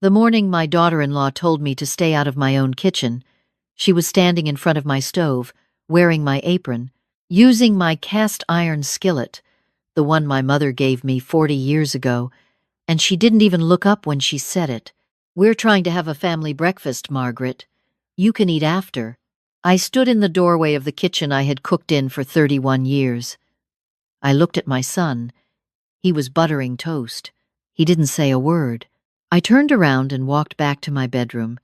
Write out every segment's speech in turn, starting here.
The morning my daughter-in-law told me to stay out of my own kitchen, she was standing in front of my stove, wearing my apron, using my cast-iron skillet, the one my mother gave me 40 years ago, and she didn't even look up when she said it. "We're trying to have a family breakfast, Margaret. You can eat after." I stood in the doorway of the kitchen I had cooked in for 31 years. I looked at my son. He was buttering toast. He didn't say a word. I turned around and walked back to my bedroom.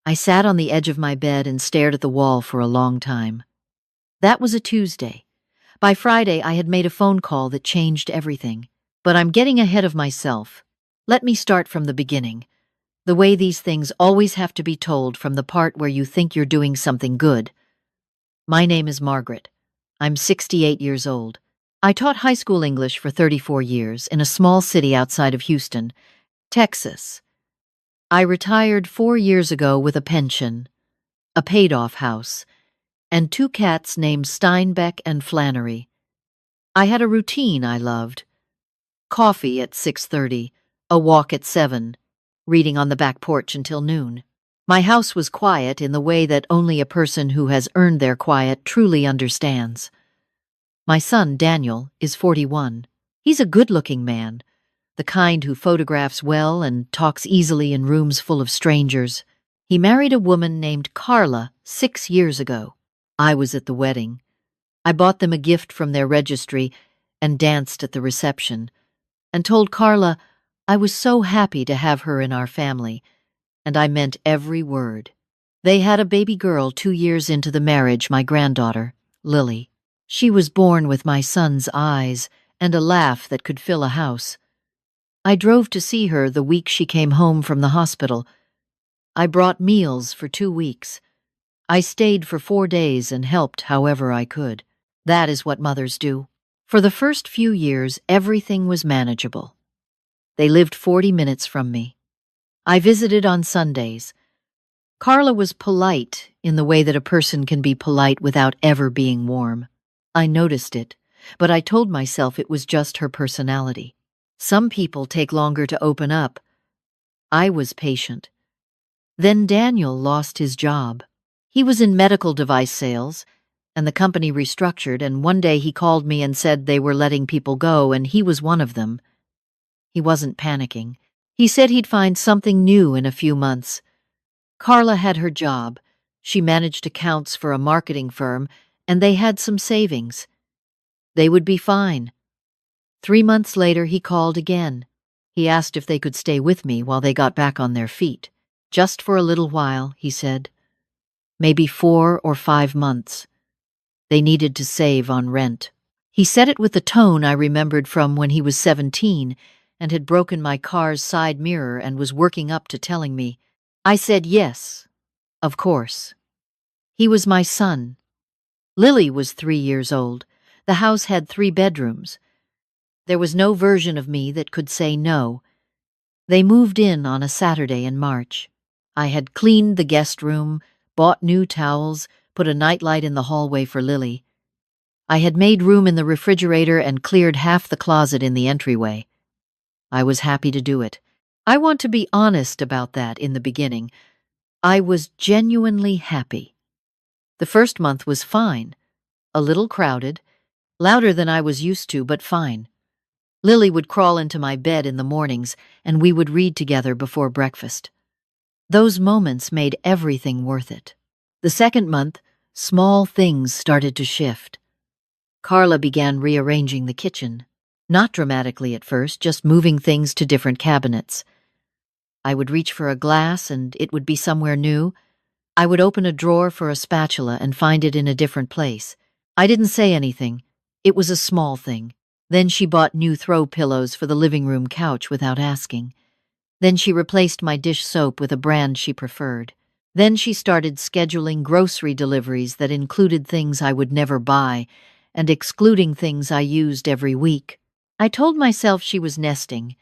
I sat on the edge of my bed and stared at the wall for a long time. That was a Tuesday. By Friday, I had made a phone call that changed everything. But I'm getting ahead of myself. Let me start from the beginning. The way these things always have to be told, from the part where you think you're doing something good. My name is Margaret. I'm 68 years old. I taught high school English for 34 years in a small city outside of Houston, Texas. I retired 4 years ago with a pension, a paid-off house, and 2 cats named Steinbeck and Flannery. I had a routine I loved. Coffee at 6:30, a walk at 7, reading on the back porch until noon. My house was quiet in the way that only a person who has earned their quiet truly understands. My son, Daniel, is 41. He's a good-looking man, the kind who photographs well and talks easily in rooms full of strangers. He married a woman named Carla 6 years ago. I was at the wedding. I bought them a gift from their registry and danced at the reception, and told Carla I was so happy to have her in our family, and I meant every word. They had a baby girl 2 years into the marriage, my granddaughter, Lily. She was born with my son's eyes and a laugh that could fill a house. I drove to see her the week she came home from the hospital. I brought meals for 2 weeks. I stayed for 4 days and helped however I could. That is what mothers do. For the first few years, everything was manageable. They lived 40 minutes from me. I visited on Sundays. Carla was polite in the way that a person can be polite without ever being warm. I noticed it, but I told myself it was just her personality. Some people take longer to open up. I was patient. Then Daniel lost his job. He was in medical device sales, and the company restructured, and one day he called me and said they were letting people go, and he was one of them. He wasn't panicking. He said he'd find something new in a few months. Carla had her job. She managed accounts for a marketing firm, and they had some savings. They would be fine. 3 months later, he called again. He asked if they could stay with me while they got back on their feet. Just for a little while, he said. Maybe 4 or 5 months. They needed to save on rent. He said it with the tone I remembered from when he was 17 and had broken my car's side mirror and was working up to telling me. I said yes, of course. He was my son. Lily was 3 years old. The house had 3 bedrooms. There was no version of me that could say no. They moved in on a Saturday in March. I had cleaned the guest room, bought new towels, put a nightlight in the hallway for Lily. I had made room in the refrigerator and cleared half the closet in the entryway. I was happy to do it. I want to be honest about that in the beginning. I was genuinely happy. The first month was fine. A little crowded, louder than I was used to, but fine. Lily would crawl into my bed in the mornings, and we would read together before breakfast. Those moments made everything worth it. The second month, small things started to shift. Carla began rearranging the kitchen. Not dramatically at first, just moving things to different cabinets. I would reach for a glass and it would be somewhere new. I would open a drawer for a spatula and find it in a different place. I didn't say anything. It was a small thing. Then she bought new throw pillows for the living room couch without asking. Then she replaced my dish soap with a brand she preferred. Then she started scheduling grocery deliveries that included things I would never buy and excluding things I used every week. I told myself she was nesting.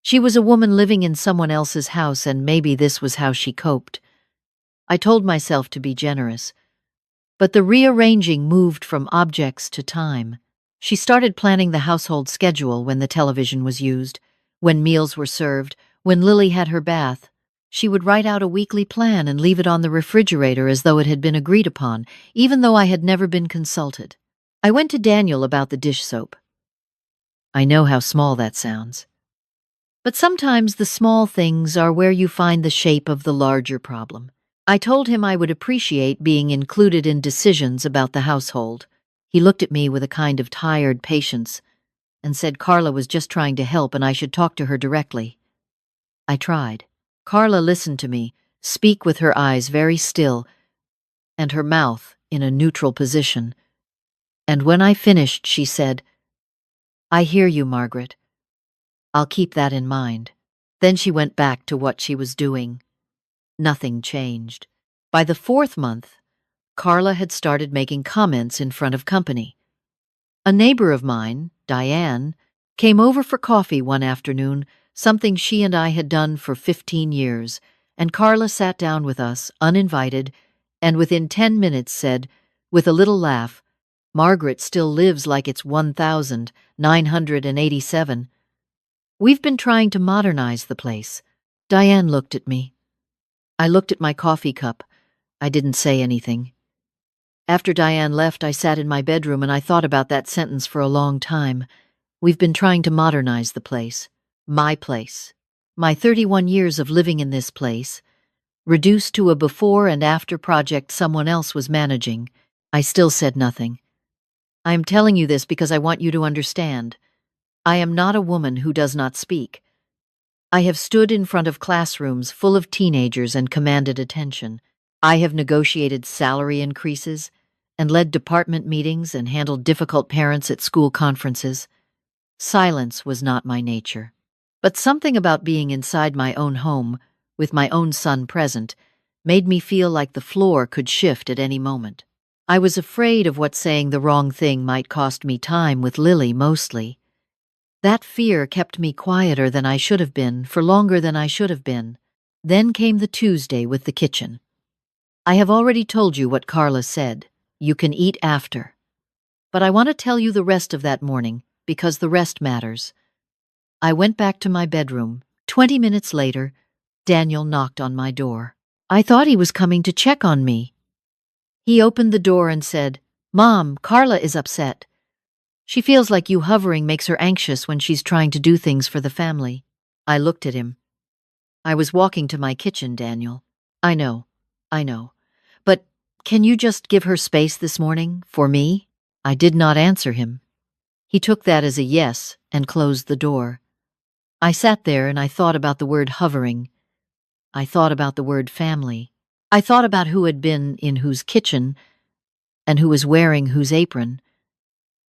She was a woman living in someone else's house, and maybe this was how she coped. I told myself to be generous. But the rearranging moved from objects to time. She started planning the household schedule when the television was used, when meals were served, When Lily had her bath, she would write out a weekly plan and leave it on the refrigerator as though it had been agreed upon, even though I had never been consulted. I went to Daniel about the dish soap. I know how small that sounds. But sometimes the small things are where you find the shape of the larger problem. I told him I would appreciate being included in decisions about the household. He looked at me with a kind of tired patience and said Carla was just trying to help and I should talk to her directly. I tried. Carla listened to me, speak with her eyes very still and her mouth in a neutral position. And when I finished, she said, "I hear you, Margaret. I'll keep that in mind." Then she went back to what she was doing. Nothing changed. By the 4th month, Carla had started making comments in front of company. A neighbor of mine, Diane, came over for coffee one afternoon, something she and I had done for 15 years, and Carla sat down with us, uninvited, and within 10 minutes said, with a little laugh, "Margaret still lives like it's 1987. We've been trying to modernize the place." Diane looked at me. I looked at my coffee cup. I didn't say anything. After Diane left, I sat in my bedroom and I thought about that sentence for a long time. We've been trying to modernize the place. My place. My 31 years of living in this place, reduced to a before and after project someone else was managing. I still said nothing. I am telling you this because I want you to understand. I am not a woman who does not speak. I have stood in front of classrooms full of teenagers and commanded attention. I have negotiated salary increases and led department meetings and handled difficult parents at school conferences. Silence was not my nature. But something about being inside my own home, with my own son present, made me feel like the floor could shift at any moment. I was afraid of what saying the wrong thing might cost me time with Lily mostly. That fear kept me quieter than I should have been for longer than I should have been. Then came the Tuesday with the kitchen. I have already told you what Carla said. You can eat after. But I want to tell you the rest of that morning, because the rest matters. I went back to my bedroom. 20 minutes later, Daniel knocked on my door. I thought he was coming to check on me. He opened the door and said, "Mom, Carla is upset. She feels like you hovering makes her anxious when she's trying to do things for the family." I looked at him. "I was walking to my kitchen, Daniel." I know. But can you just give her space this morning, for me?" I did not answer him. He took that as a yes and closed the door. I sat there and I thought about the word hovering. I thought about the word family. I thought about who had been in whose kitchen and who was wearing whose apron,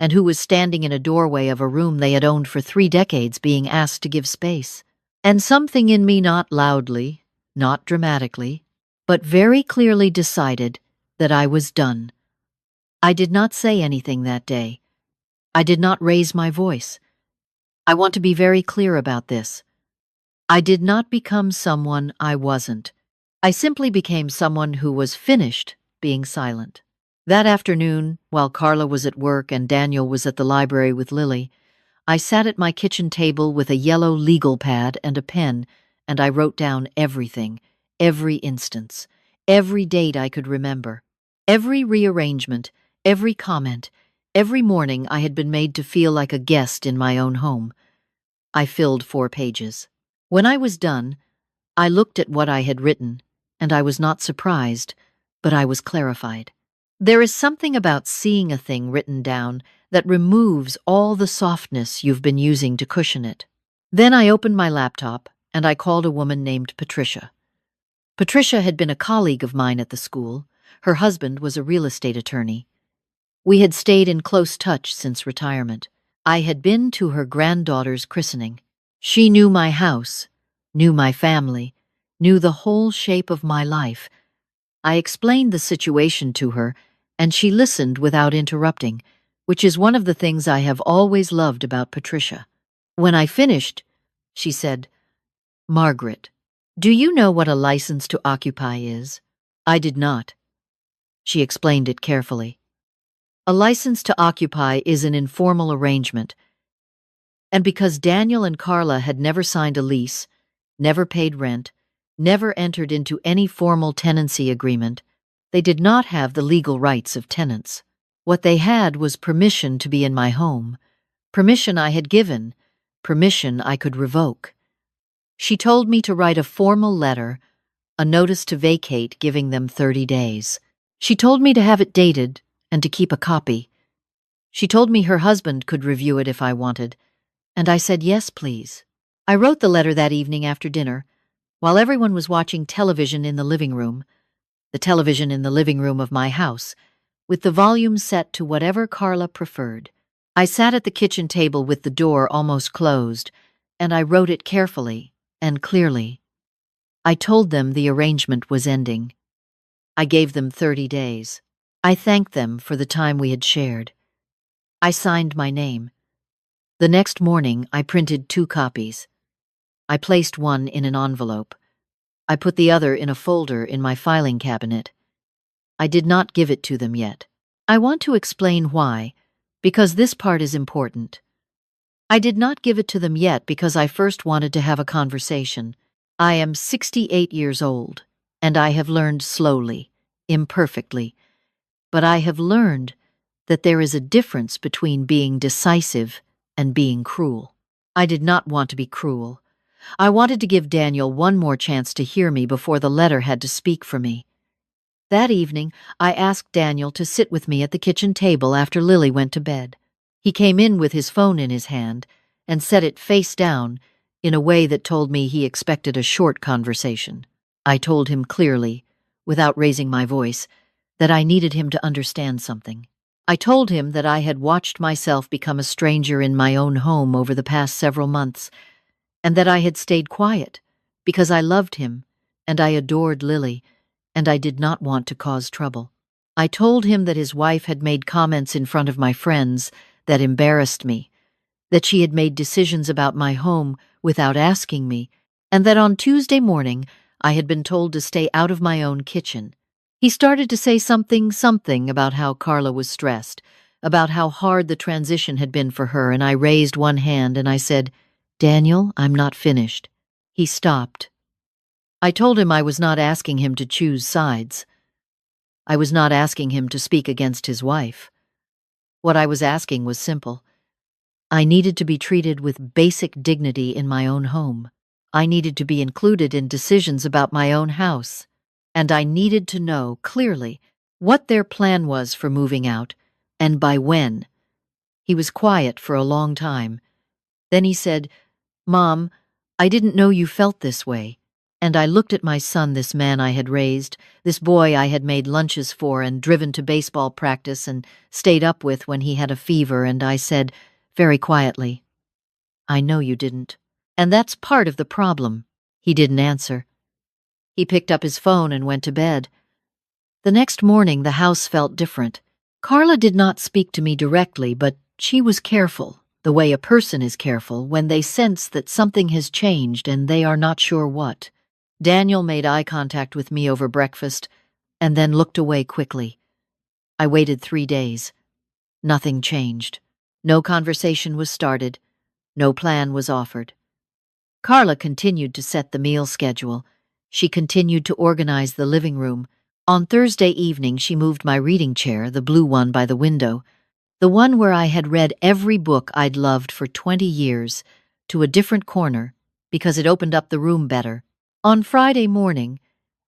and who was standing in a doorway of a room they had owned for 3 decades being asked to give space. And something in me not loudly, not dramatically, but very clearly decided that I was done. I did not say anything that day. I did not raise my voice. I want to be very clear about this. I did not become someone I wasn't. I simply became someone who was finished being silent. That afternoon, while Carla was at work and Daniel was at the library with Lily, I sat at my kitchen table with a yellow legal pad and a pen, and I wrote down everything, every instance, every date I could remember, every rearrangement, every comment, every morning I had been made to feel like a guest in my own home. I filled 4 pages. When I was done, I looked at what I had written, and I was not surprised, but I was clarified. There is something about seeing a thing written down that removes all the softness you've been using to cushion it. Then I opened my laptop, and I called a woman named Patricia. Patricia had been a colleague of mine at the school. Her husband was a real estate attorney. We had stayed in close touch since retirement. I had been to her granddaughter's christening. She knew my house, knew my family, knew the whole shape of my life. I explained the situation to her, and she listened without interrupting, which is one of the things I have always loved about Patricia. When I finished, she said, "Margaret, do you know what a license to occupy is?" I did not. She explained it carefully. A license to occupy is an informal arrangement, and because Daniel and Carla had never signed a lease, never paid rent, never entered into any formal tenancy agreement. They did not have the legal rights of tenants. What they had was permission to be in my home, permission I had given, permission I could revoke. She told me to write a formal letter, a notice to vacate giving them 30 days. She told me to have it dated and to keep a copy. She told me her husband could review it if I wanted, and I said yes, please. I wrote the letter that evening after dinner, while everyone was watching television in the living room, the television in the living room of my house, with the volume set to whatever Carla preferred. I sat at the kitchen table with the door almost closed, and I wrote it carefully and clearly. I told them the arrangement was ending. I gave them 30 days. I thanked them for the time we had shared. I signed my name. The next morning, I printed 2 copies. I placed one in an envelope. I put the other in a folder in my filing cabinet. I did not give it to them yet. I want to explain why, because this part is important. I did not give it to them yet because I first wanted to have a conversation. I am 68 years old, and I have learned slowly, imperfectly, but I have learned that there is a difference between being decisive and being cruel. I did not want to be cruel. I wanted to give Daniel one more chance to hear me before the letter had to speak for me. That evening, I asked Daniel to sit with me at the kitchen table after Lily went to bed. He came in with his phone in his hand and set it face down in a way that told me he expected a short conversation. I told him clearly, without raising my voice, that I needed him to understand something. I told him that I had watched myself become a stranger in my own home over the past several months, and that I had stayed quiet because I loved him and I adored Lily, and I did not want to cause trouble. I told him that his wife had made comments in front of my friends that embarrassed me, that she had made decisions about my home without asking me, and that on Tuesday morning I had been told to stay out of my own kitchen. He started to say something about how Carla was stressed, about how hard the transition had been for her, and I raised one hand and I said, "Daniel, I'm not finished." He stopped. I told him I was not asking him to choose sides. I was not asking him to speak against his wife. What I was asking was simple. I needed to be treated with basic dignity in my own home. I needed to be included in decisions about my own house. And I needed to know clearly what their plan was for moving out, and by when. He was quiet for a long time. Then he said, "Mom, I didn't know you felt this way." And I looked at my son, this man I had raised, this boy I had made lunches for and driven to baseball practice and stayed up with when he had a fever, and I said, very quietly, "I know you didn't. And that's part of the problem." He didn't answer. He picked up his phone and went to bed. The next morning, the house felt different. Carla did not speak to me directly, but she was careful, the way a person is careful when they sense that something has changed and they are not sure what. Daniel made eye contact with me over breakfast and then looked away quickly. I waited 3 days. Nothing changed. No conversation was started. No plan was offered. Carla continued to set the meal schedule. She continued to organize the living room. On Thursday evening, she moved my reading chair, the blue one by the window, the one where I had read every book I'd loved for 20 years, to a different corner because it opened up the room better. On Friday morning,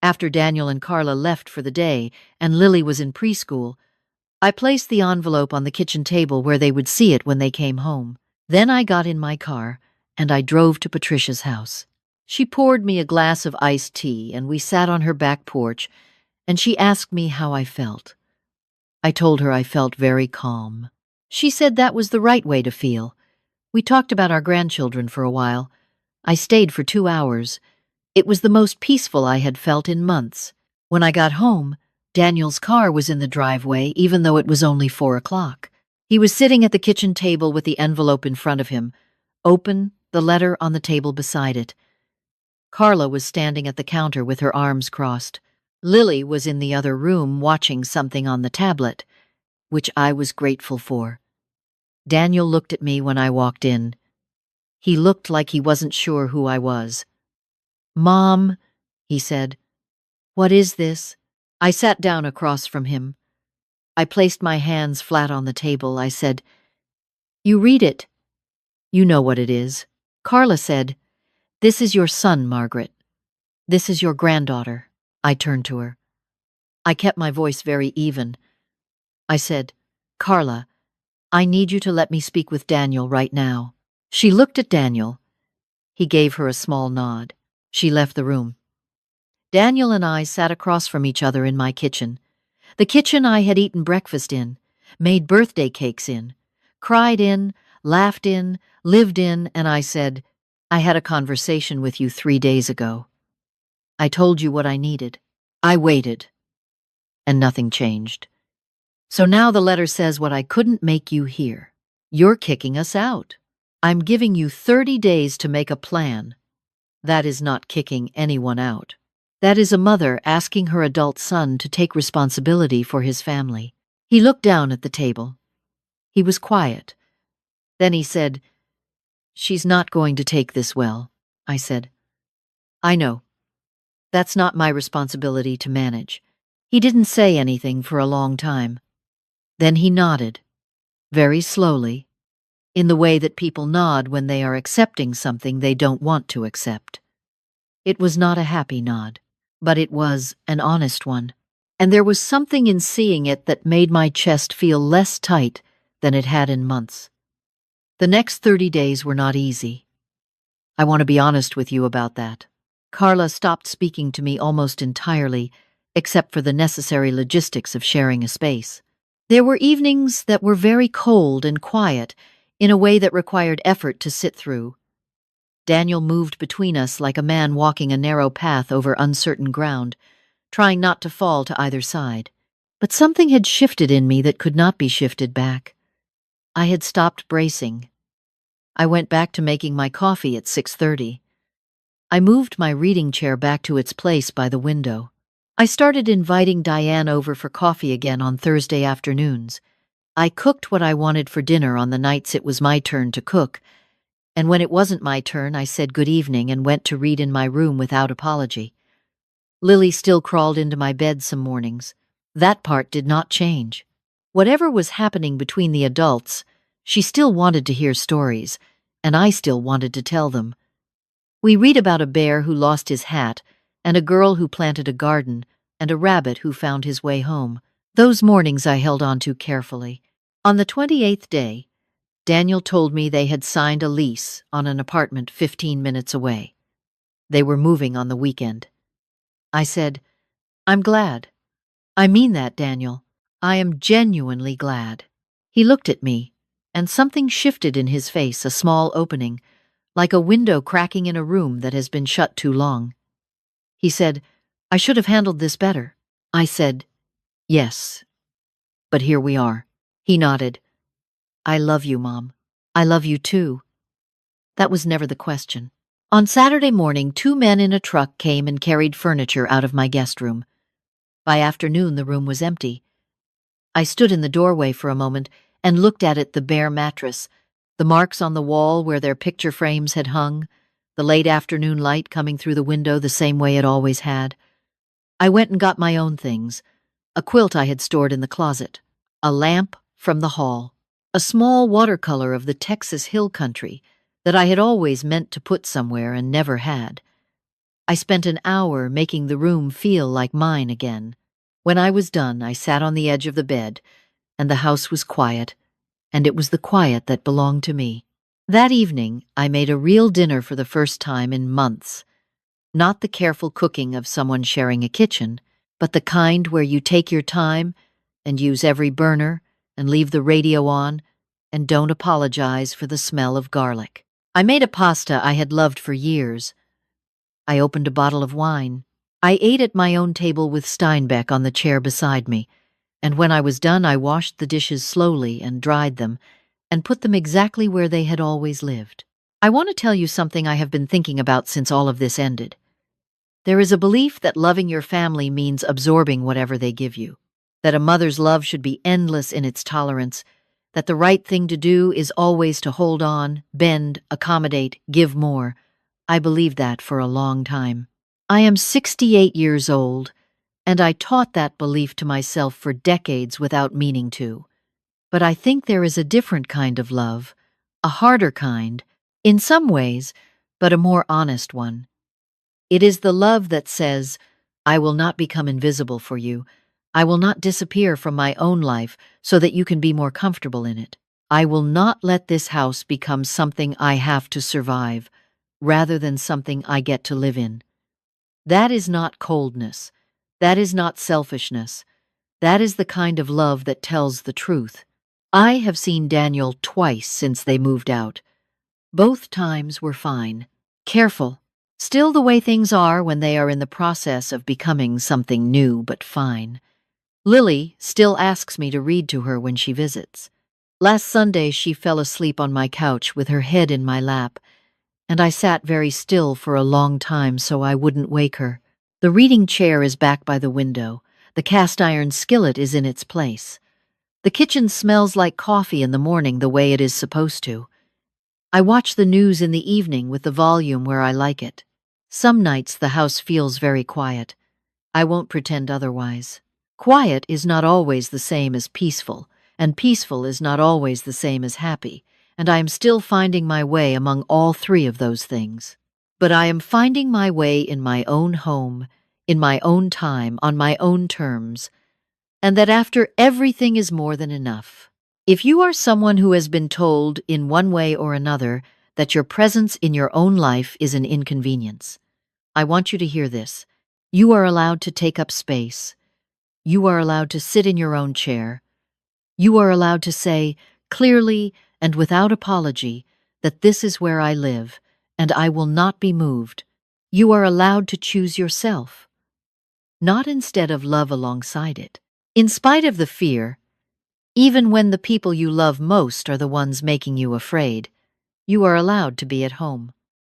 after Daniel and Carla left for the day and Lily was in preschool, I placed the envelope on the kitchen table where they would see it when they came home. Then I got in my car and I drove to Patricia's house. She poured me a glass of iced tea and we sat on her back porch, and she asked me how I felt. I told her I felt very calm. She said that was the right way to feel. We talked about our grandchildren for a while. I stayed for 2 hours. It was the most peaceful I had felt in months. When I got home, Daniel's car was in the driveway, even though it was only 4 o'clock. He was sitting at the kitchen table with the envelope in front of him, open, the letter on the table beside it. Carla was standing at the counter with her arms crossed. Lily was in the other room watching something on the tablet, which I was grateful for. Daniel looked at me when I walked in. He looked like he wasn't sure who I was. "Mom," he said, "what is this?" I sat down across from him. I placed my hands flat on the table. I said, "You read it. You know what it is." Carla said, "This is your son, Margaret. This is your granddaughter." I turned to her. I kept my voice very even. I said, "Carla, I need you to let me speak with Daniel right now." She looked at Daniel. He gave her a small nod. She left the room. Daniel and I sat across from each other in my kitchen. The kitchen I had eaten breakfast in, made birthday cakes in, cried in, laughed in, lived in, and I said, "I had a conversation with you 3 days ago. I told you what I needed. I waited, and nothing changed. So now the letter says what I couldn't make you hear. You're kicking us out. I'm giving you 30 days to make a plan. That is not kicking anyone out. That is a mother asking her adult son to take responsibility for his family." He looked down at the table. He was quiet. Then he said, "She's not going to take this well." I said, "I know. That's not my responsibility to manage." He didn't say anything for a long time. Then he nodded, very slowly, in the way that people nod when they are accepting something they don't want to accept. It was not a happy nod, but it was an honest one. And there was something in seeing it that made my chest feel less tight than it had in months. The next 30 days were not easy. I want to be honest with you about that. Carla stopped speaking to me almost entirely, except for the necessary logistics of sharing a space. There were evenings that were very cold and quiet, in a way that required effort to sit through. Daniel moved between us like a man walking a narrow path over uncertain ground, trying not to fall to either side. But something had shifted in me that could not be shifted back. I had stopped bracing. I went back to making my coffee at 6:30. I moved my reading chair back to its place by the window. I started inviting Diane over for coffee again on Thursday afternoons. I cooked what I wanted for dinner on the nights it was my turn to cook, and when it wasn't my turn, I said good evening and went to read in my room without apology. Lily still crawled into my bed some mornings. That part did not change. Whatever was happening between the adults, she still wanted to hear stories, and I still wanted to tell them. We read about a bear who lost his hat, and a girl who planted a garden, and a rabbit who found his way home. Those mornings I held on to carefully. On the 28th day, Daniel told me they had signed a lease on an apartment 15 minutes away. They were moving on the weekend. I said, "I'm glad. I mean that, Daniel. I am genuinely glad." He looked at me, and something shifted in his face, a small opening, like a window cracking in a room that has been shut too long. He said, "I should have handled this better." I said, "Yes, but here we are." He nodded. "I love you, Mom. I love you too." That was never the question. On Saturday morning, 2 men in a truck came and carried furniture out of my guest room. By afternoon, the room was empty. I stood in the doorway for a moment and looked at it, the bare mattress, the marks on the wall where their picture frames had hung, the late afternoon light coming through the window the same way it always had. I went and got my own things, a quilt I had stored in the closet, a lamp from the hall, a small watercolor of the Texas hill country that I had always meant to put somewhere and never had. I spent an hour making the room feel like mine again. When I was done, I sat on the edge of the bed, and the house was quiet, and it was the quiet that belonged to me. That evening, I made a real dinner for the first time in months. Not the careful cooking of someone sharing a kitchen, but the kind where you take your time and use every burner and leave the radio on and don't apologize for the smell of garlic. I made a pasta I had loved for years. I opened a bottle of wine. I ate at my own table with Steinbeck on the chair beside me, and when I was done, I washed the dishes slowly and dried them and put them exactly where they had always lived. I want to tell you something I have been thinking about since all of this ended. There is a belief that loving your family means absorbing whatever they give you, that a mother's love should be endless in its tolerance, that the right thing to do is always to hold on, bend, accommodate, give more. I believed that for a long time. I am 68 years old, and I taught that belief to myself for decades without meaning to. But I think there is a different kind of love, a harder kind, in some ways, but a more honest one. It is the love that says, I will not become invisible for you. I will not disappear from my own life so that you can be more comfortable in it. I will not let this house become something I have to survive, rather than something I get to live in. That is not coldness. That is not selfishness. That is the kind of love that tells the truth. I have seen Daniel twice since they moved out. Both times were fine. Careful. Still the way things are when they are in the process of becoming something new but fine. Lily still asks me to read to her when she visits. Last Sunday she fell asleep on my couch with her head in my lap, and I sat very still for a long time so I wouldn't wake her. The reading chair is back by the window. The cast-iron skillet is in its place. The kitchen smells like coffee in the morning the way it is supposed to. I watch the news in the evening with the volume where I like it. Some nights the house feels very quiet. I won't pretend otherwise. Quiet is not always the same as peaceful, and peaceful is not always the same as happy, and I am still finding my way among all three of those things. But I am finding my way in my own home, in my own time, on my own terms, and that after everything is more than enough. If you are someone who has been told, in one way or another, that your presence in your own life is an inconvenience, I want you to hear this. You are allowed to take up space. You are allowed to sit in your own chair. You are allowed to say, clearly and without apology, that this is where I live, and I will not be moved. You are allowed to choose yourself, not instead of love alongside it. In spite of the fear, even when the people you love most are the ones making you afraid, you are allowed to be at home.